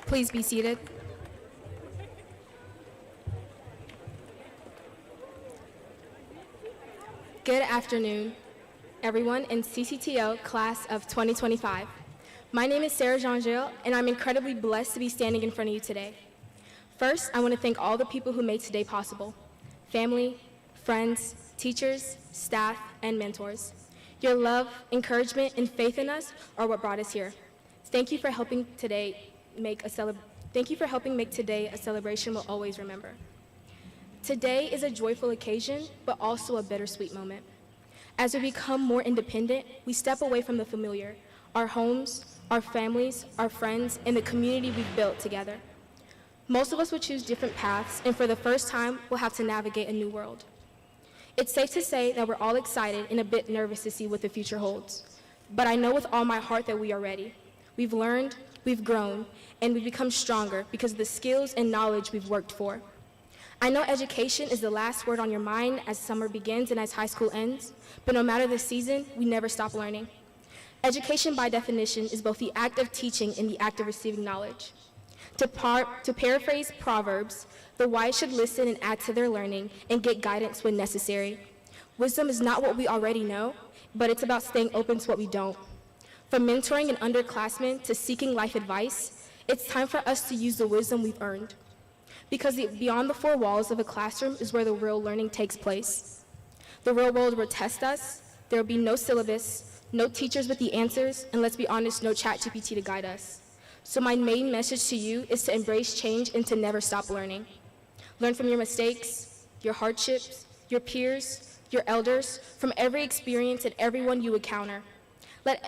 Please be seated. Good afternoon, everyone in CCTL class of 2025. My name is Sarah Jean-Gilles, and I'm incredibly blessed to be standing in front of you today. First, I want to thank all the people who made today possible: family, friends, teachers, staff, and mentors. Your love, encouragement, and faith in us are what brought us here. Thank you for helping make today a celebration we'll always remember. Today is a joyful occasion, but also a bittersweet moment. As we become more independent, we step away from the familiar, our homes, our families, our friends, and the community we've built together. Most of us will choose different paths, and for the first time, we'll have to navigate a new world. It's safe to say that we're all excited and a bit nervous to see what the future holds. But I know with all my heart that we are ready. We've learned, we've grown, and we've become stronger because of the skills and knowledge we've worked for. I know education is the last word on your mind as summer begins and as high school ends, but no matter the season, we never stop learning. Education, by definition, is both the act of teaching and the act of receiving knowledge. To paraphrase Proverbs, the wise should listen and add to their learning and get guidance when necessary. Wisdom is not what we already know, but it's about staying open to what we don't. From mentoring an underclassman to seeking life advice, it's time for us to use the wisdom we've earned. Because beyond the four walls of a classroom is where the real learning takes place. The real world will test us. There will be no syllabus, no teachers with the answers, and let's be honest, no ChatGPT to guide us. So my main message to you is to embrace change and to never stop learning. Learn from your mistakes, your hardships, your peers, your elders, from every experience and everyone you encounter. Let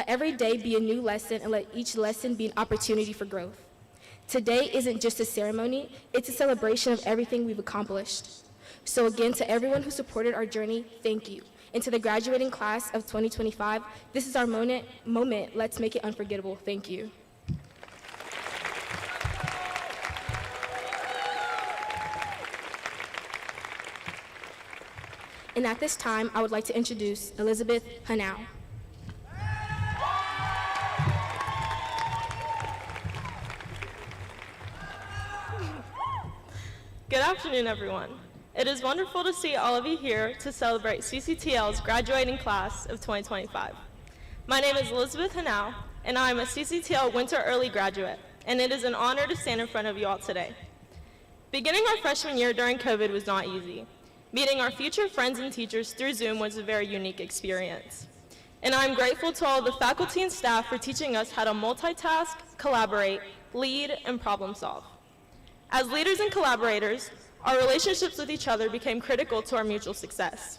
every day be a new lesson, and let each lesson be an opportunity for growth. Today isn't just a ceremony, it's a celebration of everything we've accomplished. So again, to everyone who supported our journey, thank you. And to the graduating class of 2025, this is our moment. Let's make it unforgettable. Thank you. And at this time, I would like to introduce Elizabeth Hanau. Good afternoon, everyone. It is wonderful to see all of you here to celebrate CCTL's graduating class of 2025. My name is Elizabeth Hanau, and I am a CCTL Winter Early graduate, and it is an honor to stand in front of you all today. Beginning our freshman year during COVID was not easy. Meeting our future friends and teachers through Zoom was a very unique experience. And I'm grateful to all the faculty and staff for teaching us how to multitask, collaborate, lead, and problem solve. As leaders and collaborators, our relationships with each other became critical to our mutual success.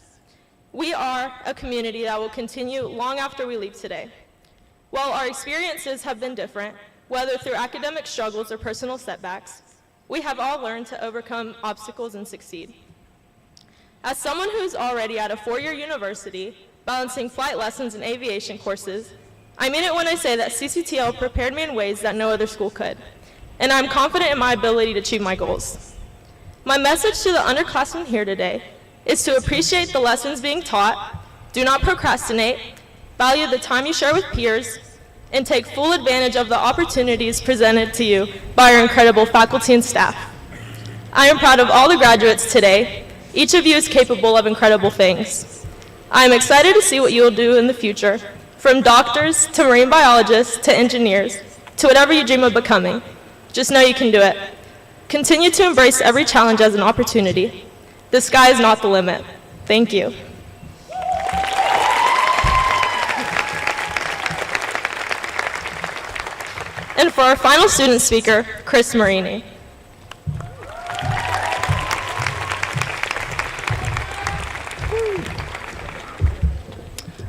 We are a community that will continue long after we leave today. While our experiences have been different, whether through academic struggles or personal setbacks, we have all learned to overcome obstacles and succeed. As someone who is already at a four-year university, balancing flight lessons and aviation courses, I mean it when I say that CCTL prepared me in ways that no other school could, and I'm confident in my ability to achieve my goals. My message to the underclassmen here today is to appreciate the lessons being taught, do not procrastinate, value the time you share with peers, and take full advantage of the opportunities presented to you by our incredible faculty and staff. I am proud of all the graduates today. Each of you is capable of incredible things. I am excited to see what you will do in the future, from doctors to marine biologists to engineers, to whatever you dream of becoming. Just know you can do it. Continue to embrace every challenge as an opportunity. The sky is not the limit. Thank you. And for our final student speaker, Chris Marini.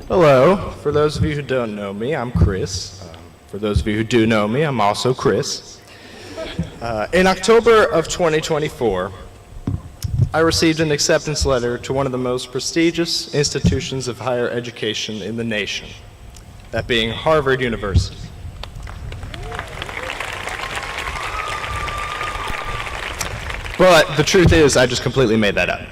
Hello. For those of you who don't know me, I'm Chris. For those of you who do know me, I'm also Chris. In October of 2024, I received an acceptance letter to one of the most prestigious institutions of higher education in the nation, that being Harvard University. But the truth is, I just completely made that up.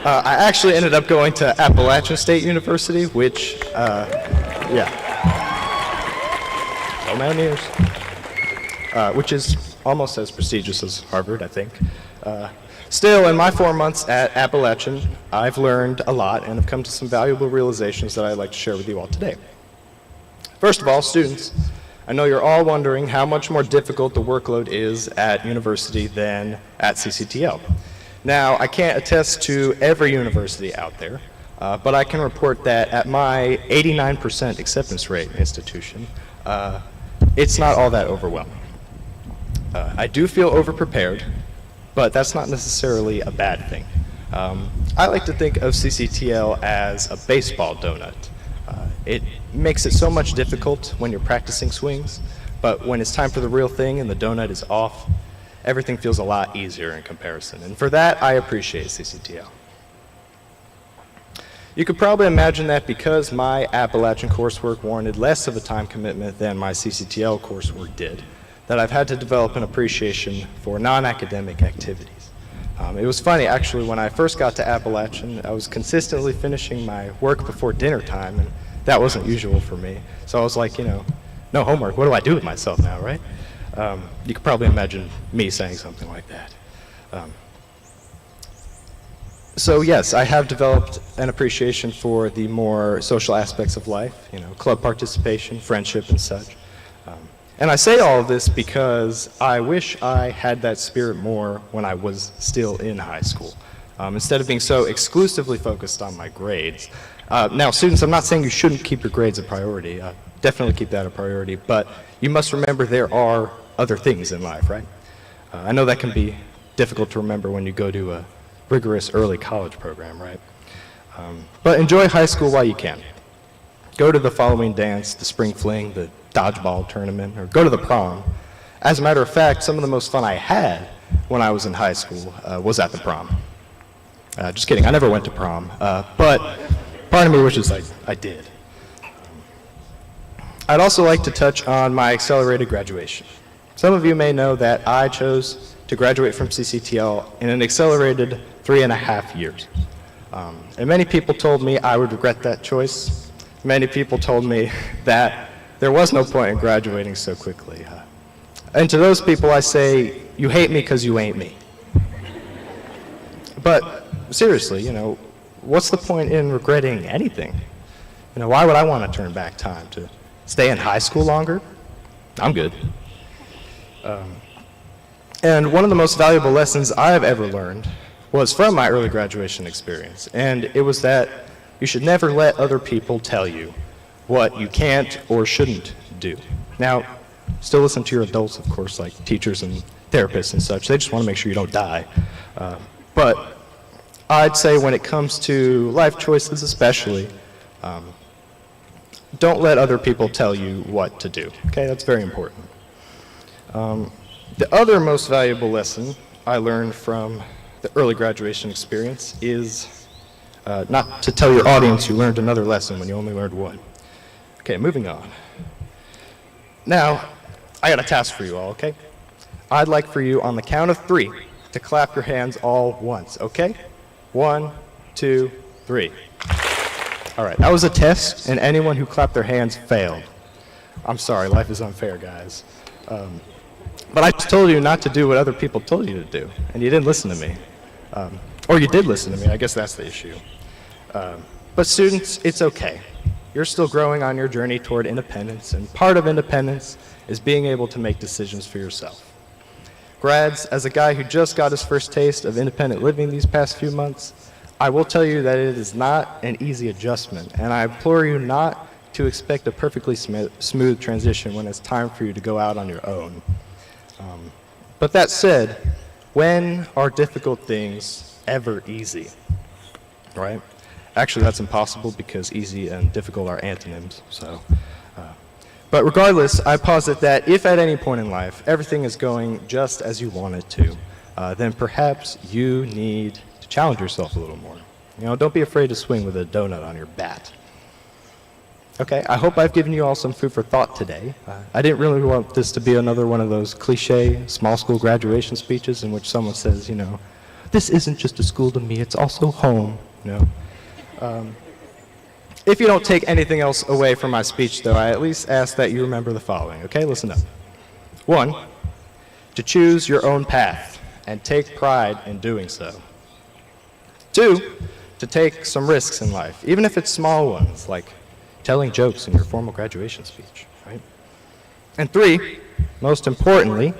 I actually ended up going to Appalachian State University, which, yeah. Mountaineers, which is almost as prestigious as Harvard, I think. Still, in my 4 months at Appalachian, I've learned a lot and have come to some valuable realizations that I'd like to share with you all today. First of all, students, I know you're all wondering how much more difficult the workload is at university than at CCTL. Now, I can't attest to every university out there, but I can report that at my 89% acceptance rate institution, it's not all that overwhelming. I do feel overprepared, but that's not necessarily a bad thing. I like to think of CCTL as a baseball donut. It makes it so much difficult when you're practicing swings, but when it's time for the real thing and the donut is off, everything feels a lot easier in comparison. And for that, I appreciate CCTL. You could probably imagine that because my Appalachian coursework warranted less of a time commitment than my CCTL coursework did, that I've had to develop an appreciation for non-academic activities. It was funny, actually, when I first got to Appalachian, I was consistently finishing my work before dinner time, and that wasn't usual for me. So I was like, no homework, what do I do with myself now, right? You could probably imagine me saying something like that. So yes, I have developed an appreciation for the more social aspects of life, club participation, friendship, and such. And I say all of this because I wish I had that spirit more when I was still in high school, instead of being so exclusively focused on my grades. Now, students, I'm not saying you shouldn't keep your grades a priority. Definitely keep that a priority, but you must remember there are other things in life, right? I know that can be difficult to remember when you go to a rigorous early college program, right? But enjoy high school while you can. Go to the following dance, the spring fling, the dodgeball tournament, or go to the prom. As a matter of fact, some of the most fun I had when I was in high school was at the prom. Just kidding, I never went to prom, but part of me wishes I did. I'd also like to touch on my accelerated graduation. Some of you may know that I chose to graduate from CCTL in an accelerated 3.5 years. And many people told me I would regret that choice. Many people told me that there was no point in graduating so quickly. And to those people I say, you hate me because you ain't me. But seriously, what's the point in regretting anything? Why would I want to turn back time? To stay in high school longer? I'm good. And one of the most valuable lessons I've ever learned was from my early graduation experience, and it was that you should never let other people tell you what you can't or shouldn't do. Now, still listen to your adults, of course, like teachers and therapists and such. They just want to make sure you don't die. But I'd say when it comes to life choices especially, don't let other people tell you what to do. Okay, that's very important. The other most valuable lesson I learned from the early graduation experience is not to tell your audience you learned another lesson when you only learned one. Okay, moving on. Now, I got a task for you all, okay? I'd like for you on the count of 3 to clap your hands all once, okay? 1, 2, 3. All right, that was a test, and anyone who clapped their hands failed. I'm sorry, life is unfair, guys. But I just told you not to do what other people told you to do, and you didn't listen to me. Or you did listen to me, I guess that's the issue. But students, it's okay. You're still growing on your journey toward independence, and part of independence is being able to make decisions for yourself. Grads, as a guy who just got his first taste of independent living these past few months, I will tell you that it is not an easy adjustment, and I implore you not to expect a perfectly smooth transition when it's time for you to go out on your own. But that said, when are difficult things ever easy, right? Actually, that's impossible because easy and difficult are antonyms. But regardless, I posit that if at any point in life everything is going just as you want it to, then perhaps you need to challenge yourself a little more. Don't be afraid to swing with a donut on your bat. Okay, I hope I've given you all some food for thought today. I didn't really want this to be another one of those cliche small school graduation speeches in which someone says, this isn't just a school to me, it's also home, If you don't take anything else away from my speech, though, I at least ask that you remember the following, okay? Listen up. 1, to choose your own path and take pride in doing so. 2, to take some risks in life, even if it's small ones, like telling jokes in your formal graduation speech, right? And 3, most importantly,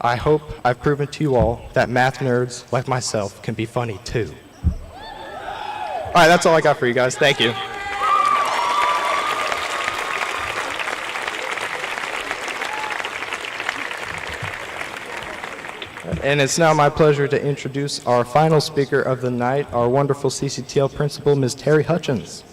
I hope I've proven to you all that math nerds like myself can be funny too. All right, that's all I got for you guys. Thank you. And it's now my pleasure to introduce our final speaker of the night, our wonderful CCTL principal, Ms. Terry Hutchins.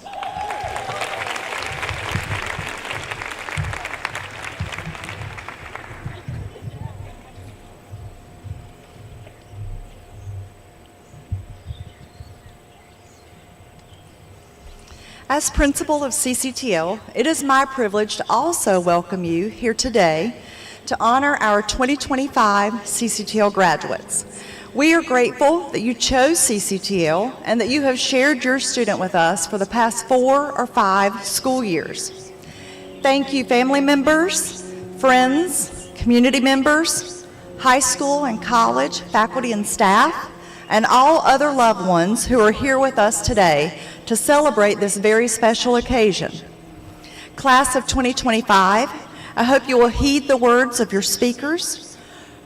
As principal of CCTL, it is my privilege to also welcome you here today to honor our 2025 CCTL graduates. We are grateful that you chose CCTL and that you have shared your student with us for the past 4 or 5 school years. Thank you, family members, friends, community members, high school and college faculty and staff, and all other loved ones who are here with us today to celebrate this very special occasion. Class of 2025, I hope you will heed the words of your speakers.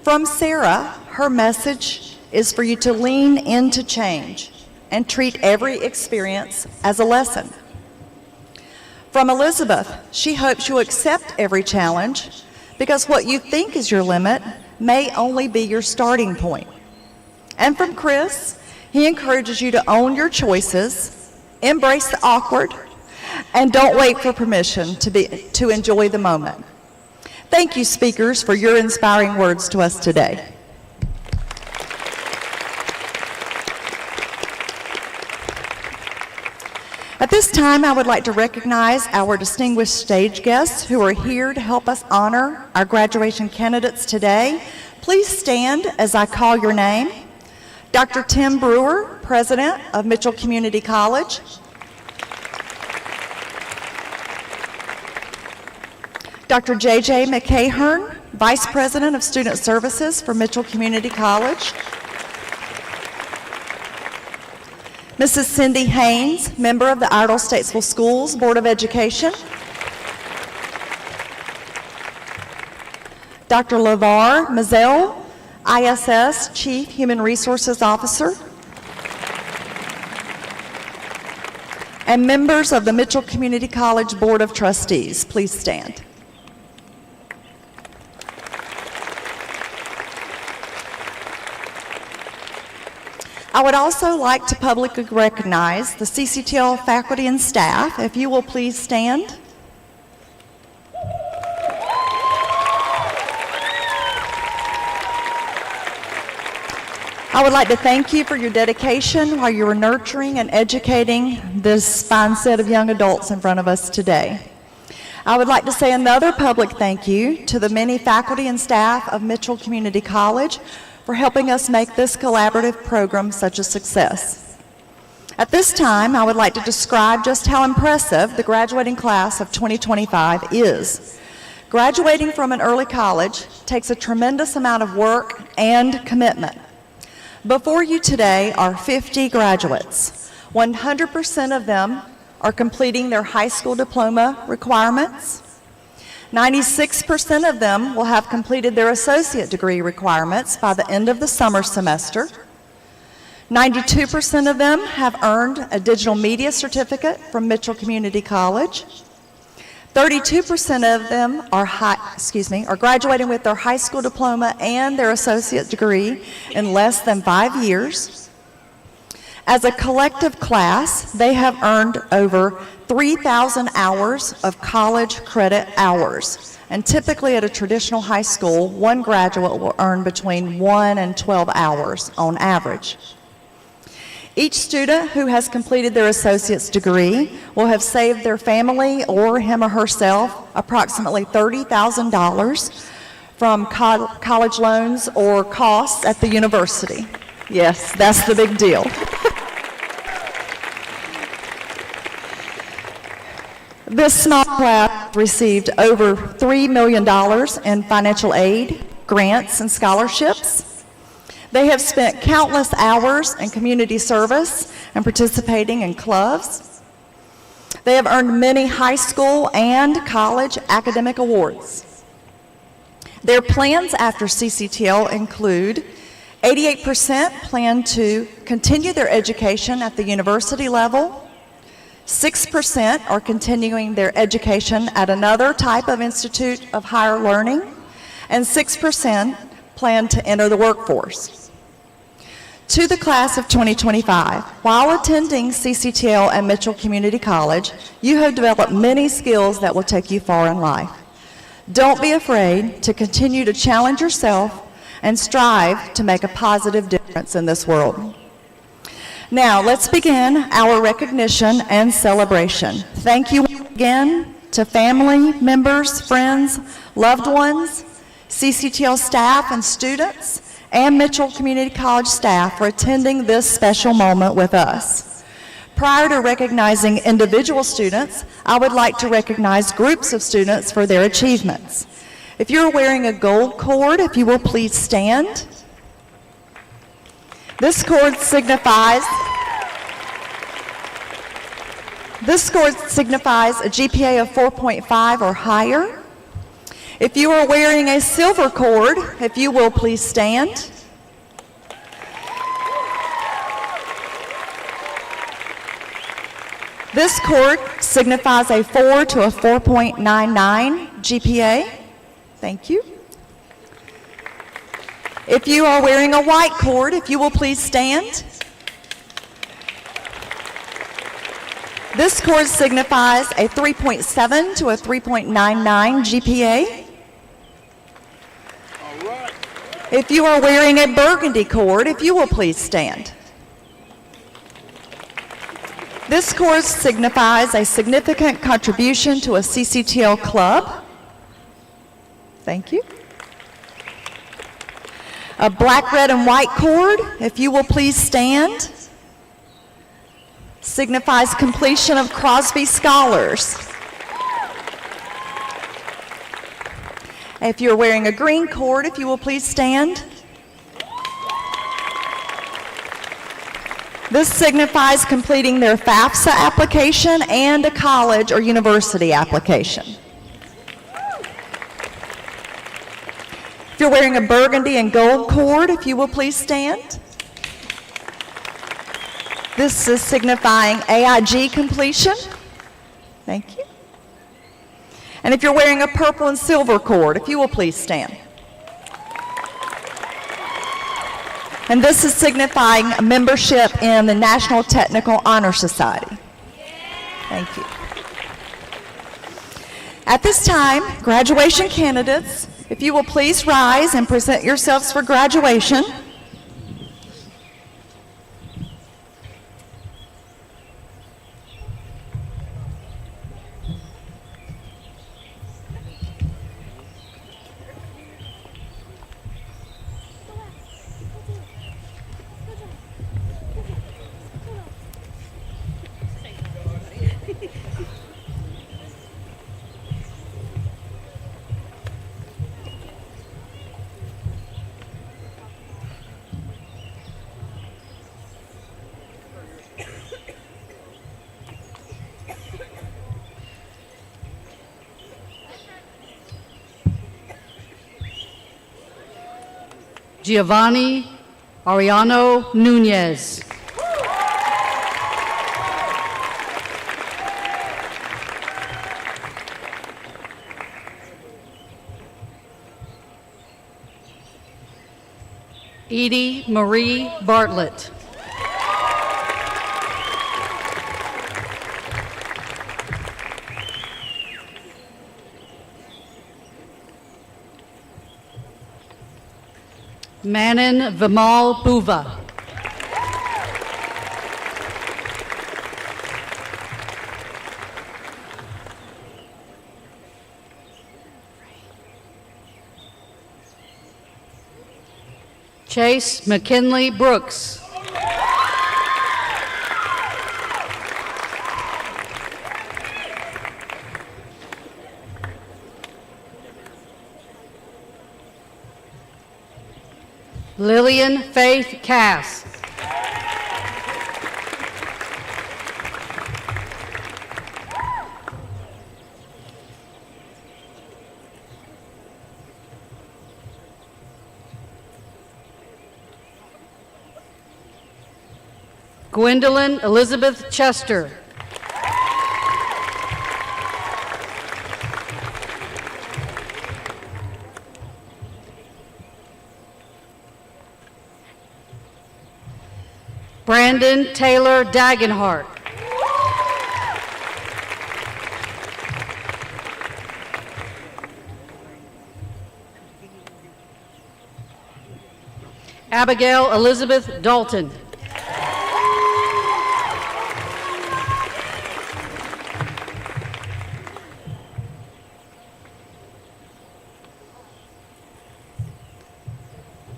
From Sarah, her message is for you to lean into change and treat every experience as a lesson. From Elizabeth, she hopes you'll accept every challenge because what you think is your limit may only be your starting point. And from Chris, he encourages you to own your choices, embrace the awkward, and don't wait for permission to enjoy the moment. Thank you, speakers, for your inspiring words to us today. At this time, I would like to recognize our distinguished stage guests who are here to help us honor our graduation candidates today. Please stand as I call your name. Dr. Tim Brewer, President of Mitchell Community College. Dr. J.J. McCahern, Vice President of Student Services for Mitchell Community College. Mrs. Cindy Haynes, member of the Idle-Statesville Schools Board of Education. Dr. LeVar Mazel, ISS Chief Human Resources Officer. And members of the Mitchell Community College Board of Trustees, please stand. I would also like to publicly recognize the CCTL faculty and staff. If you will please stand. I would like to thank you for your dedication while you were nurturing and educating this fine set of young adults in front of us today. I would like to say another public thank you to the many faculty and staff of Mitchell Community College for helping us make this collaborative program such a success. At this time, I would like to describe just how impressive the graduating class of 2025 is. Graduating from an early college takes a tremendous amount of work and commitment. Before you today are 50 graduates. 100% of them are completing their high school diploma requirements. 96% of them will have completed their associate degree requirements by the end of the summer semester. 92% of them have earned a digital media certificate from Mitchell Community College. 32% of them are graduating with their high school diploma and their associate degree in less than 5 years. As a collective class, they have earned over 3,000 hours of college credit hours. And typically at a traditional high school, one graduate will earn between 1 and 12 hours on average. Each student who has completed their associate's degree will have saved their family or him or herself approximately $30,000 from college loans or costs at the university. Yes, that's the big deal. This small class received over $3 million in financial aid, grants, and scholarships. They have spent countless hours in community service and participating in clubs. They have earned many high school and college academic awards. Their plans after CCTL include 88% plan to continue their education at the university level, 6% are continuing their education at another type of institute of higher learning, and 6% plan to enter the workforce. To the class of 2025, while attending CCTL and Mitchell Community College, you have developed many skills that will take you far in life. Don't be afraid to continue to challenge yourself and strive to make a positive difference in this world. Now, let's begin our recognition and celebration. Thank you again to family, members, friends, loved ones, CCTL staff and students, and Mitchell Community College staff for attending this special moment with us. Prior to recognizing individual students, I would like to recognize groups of students for their achievements. If you're wearing a gold cord, if you will please stand. This cord signifies a GPA of 4.5 or higher. If you are wearing a silver cord, if you will please stand. This cord signifies a 4 to a 4.99 GPA. Thank you. If you are wearing a white cord, if you will please stand. This cord signifies a 3.7 to a 3.99 GPA. All right. If you are wearing a burgundy cord, if you will please stand. This cord signifies a significant contribution to a CCTL club. Thank you. A black, red, and white cord, if you will please stand, signifies completion of Crosby Scholars. If you're wearing a green cord, if you will please stand. This signifies completing their FAFSA application and a college or university application. If you're wearing a burgundy and gold cord, if you will please stand. This is signifying AIG completion. Thank you. And if you're wearing a purple and silver cord, if you will please stand. And this is signifying membership in the National Technical Honor Society. Thank you. At this time, graduation candidates, if you will please rise and present yourselves for graduation. Giovanni Ariano Nunez. Edie Marie Bartlett. Manan Vimal Buva. Chase McKinley Brooks. Lillian Faith Cass. Gwendolyn Elizabeth Chester. Brandon Taylor Dagenhart. Abigail Elizabeth Dalton.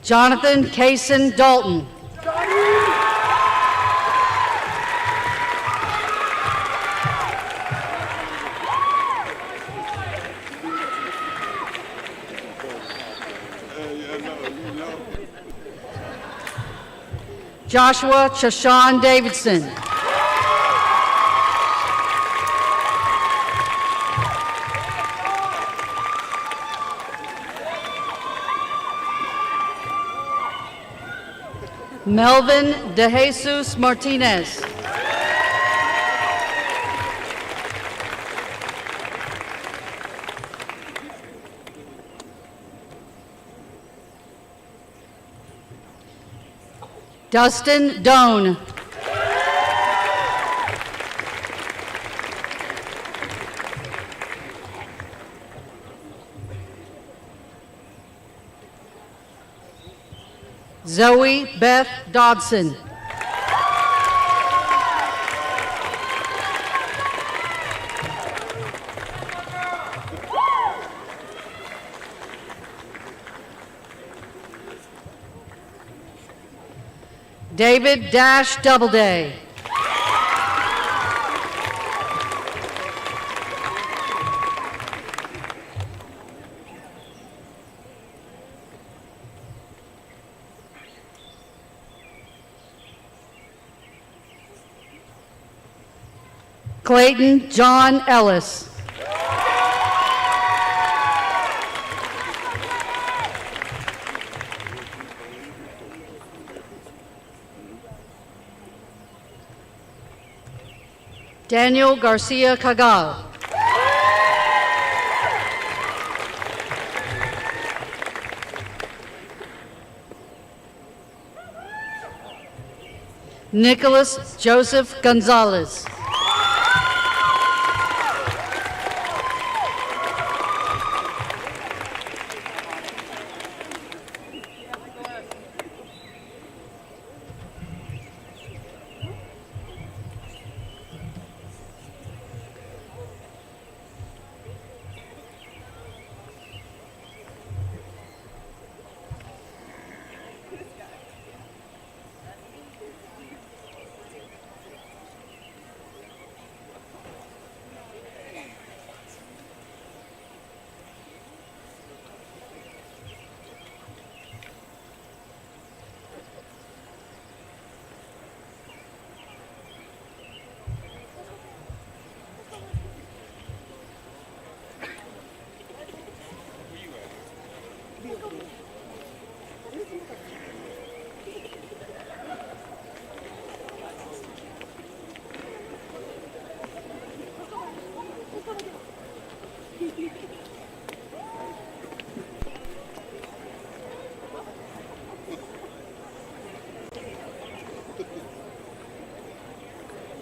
Jonathan Kaysen Dalton. Joshua Chashawn Davidson. Melvin De Jesus Martinez. Dustin Doan. Zoe Beth Dodson. David Dash Doubleday. Clayton John Ellis. Daniel Garcia Cagal. Nicholas Joseph Gonzalez.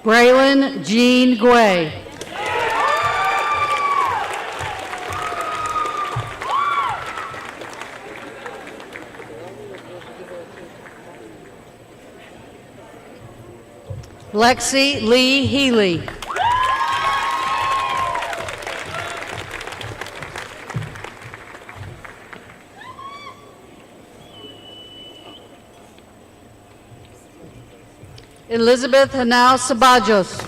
Braylon Jean Guay. Lexi Lee Healy. Elizabeth Hanau Sabajos.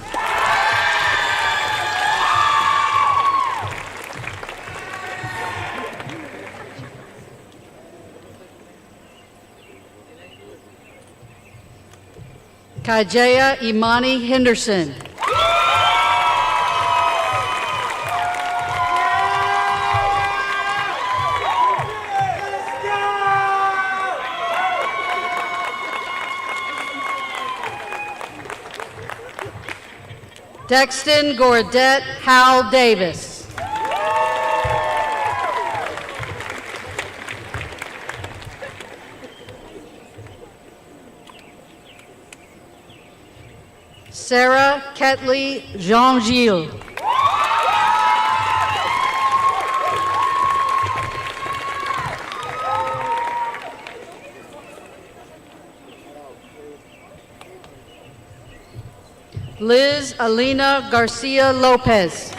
Kajaya Imani Henderson. Dexton Goradette Howell Davis. Sarah Ketley Jean-Gilles. Liz Alina Garcia Lopez.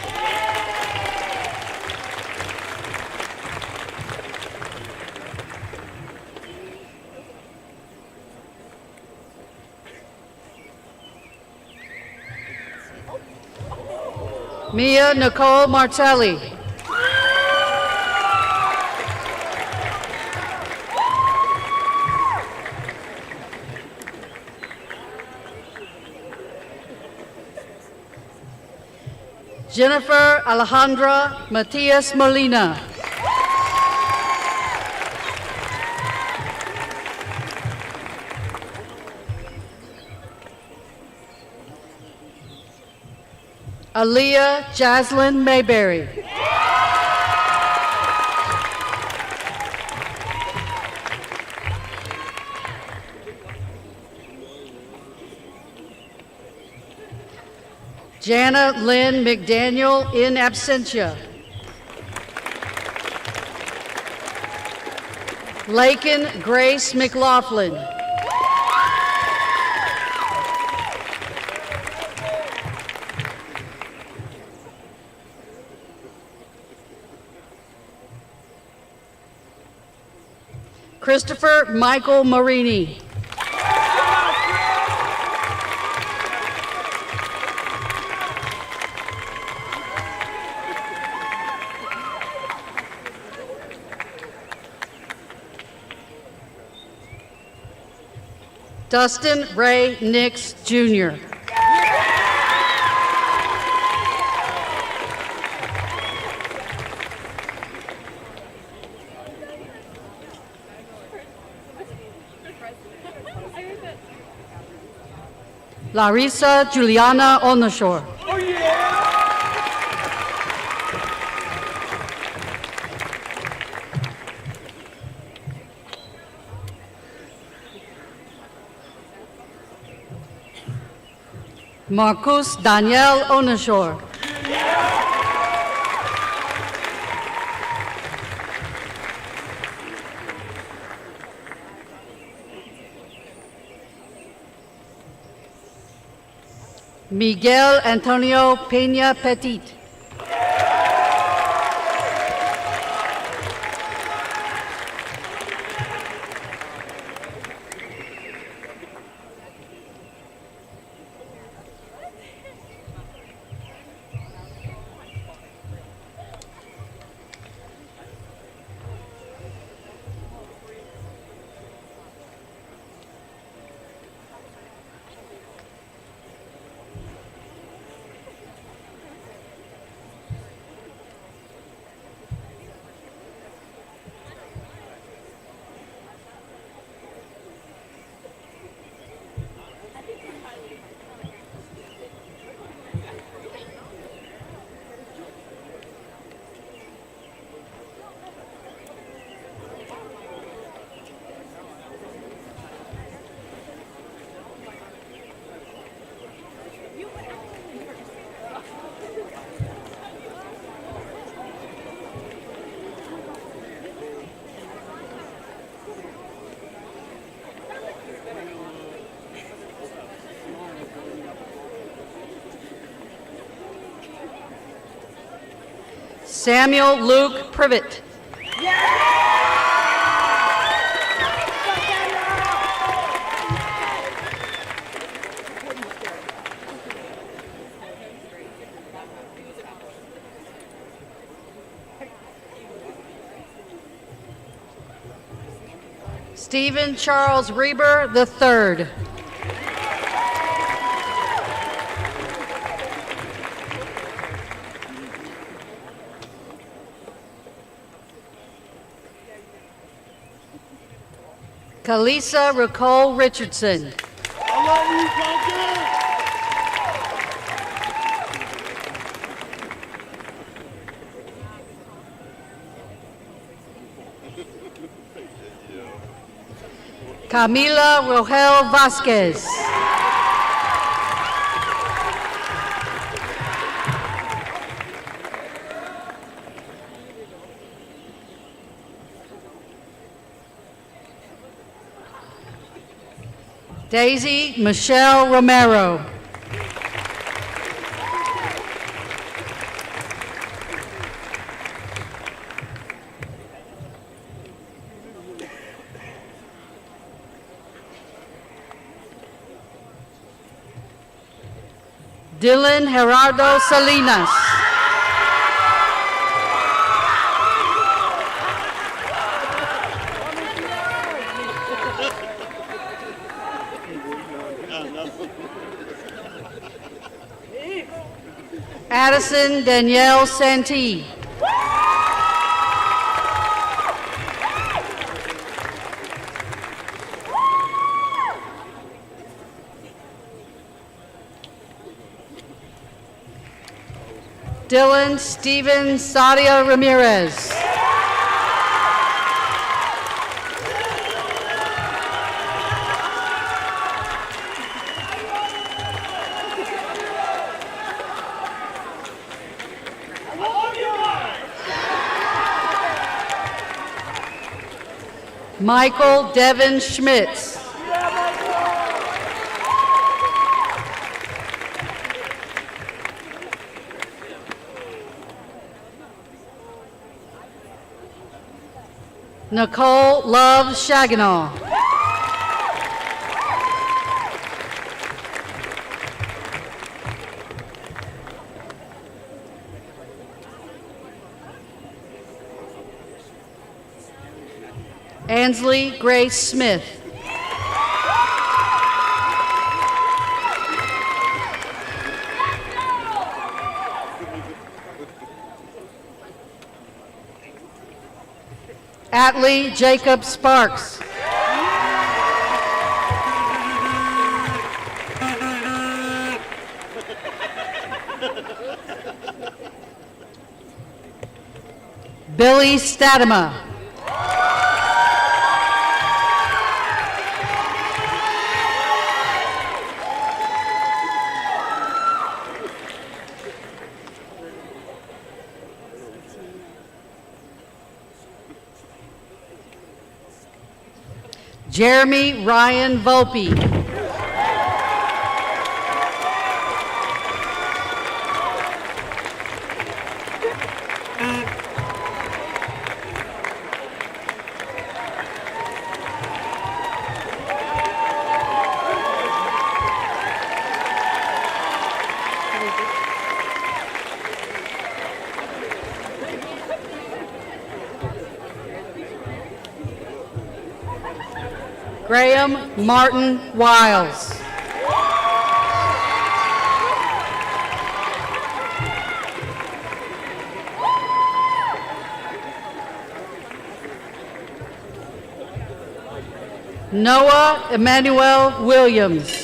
Mia Nicole Martelli. Jennifer Alejandra Matias Molina. Aaliyah Jaslyn Mayberry. Jana Lynn McDaniel in absentia. Lakin Grace McLaughlin. Christopher Michael Marini. Dustin Ray Nix, Jr. Larissa Juliana Onashore. Marcus Daniel Onashore. Miguel Antonio Peña Petit. Samuel Luke Privet. Stephen Charles Reber III. Kalisa Ricole Richardson. Camila Rogel Vasquez. Daisy Michelle Romero. Dylan Gerardo Salinas. Addison Danielle Santee. Dylan Steven Sadia Ramirez. Michael Devin Schmitz. Nicole Love Shaginaw. Ansley Grace Smith. Atlee Jacob Sparks. Billy Statema. Jeremy Ryan Volpe. Graham Martin Wiles. Noah Emmanuel Williams.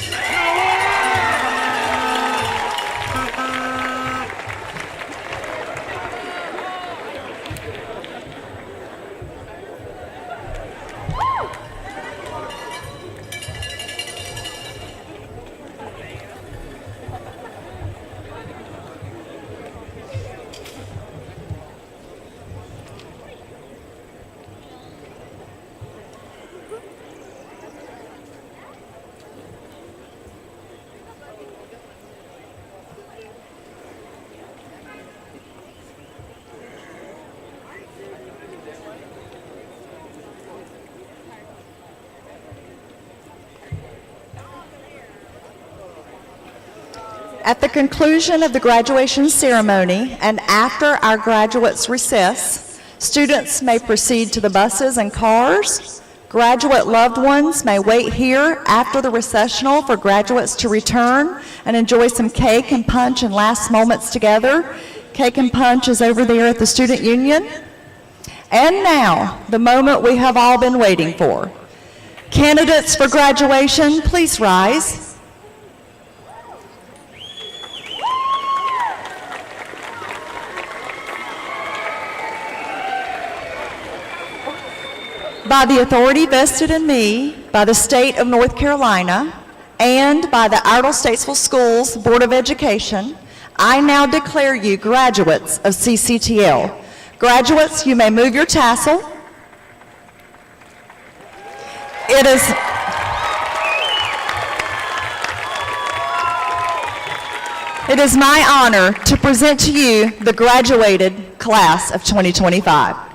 At the conclusion of the graduation ceremony and after our graduates recess, students may proceed to the buses and cars. Graduate loved ones may wait here after the recessional for graduates to return and enjoy some cake and punch and last moments together. Cake and punch is over there at the Student Union. And now, the moment we have all been waiting for. Candidates for graduation, please rise. By the authority vested in me by the state of North Carolina and by the Iredell Statesville Schools Board of Education, I now declare you graduates of CCTL. Graduates, you may move your tassel. It is my honor to present to you the graduated class of 2025.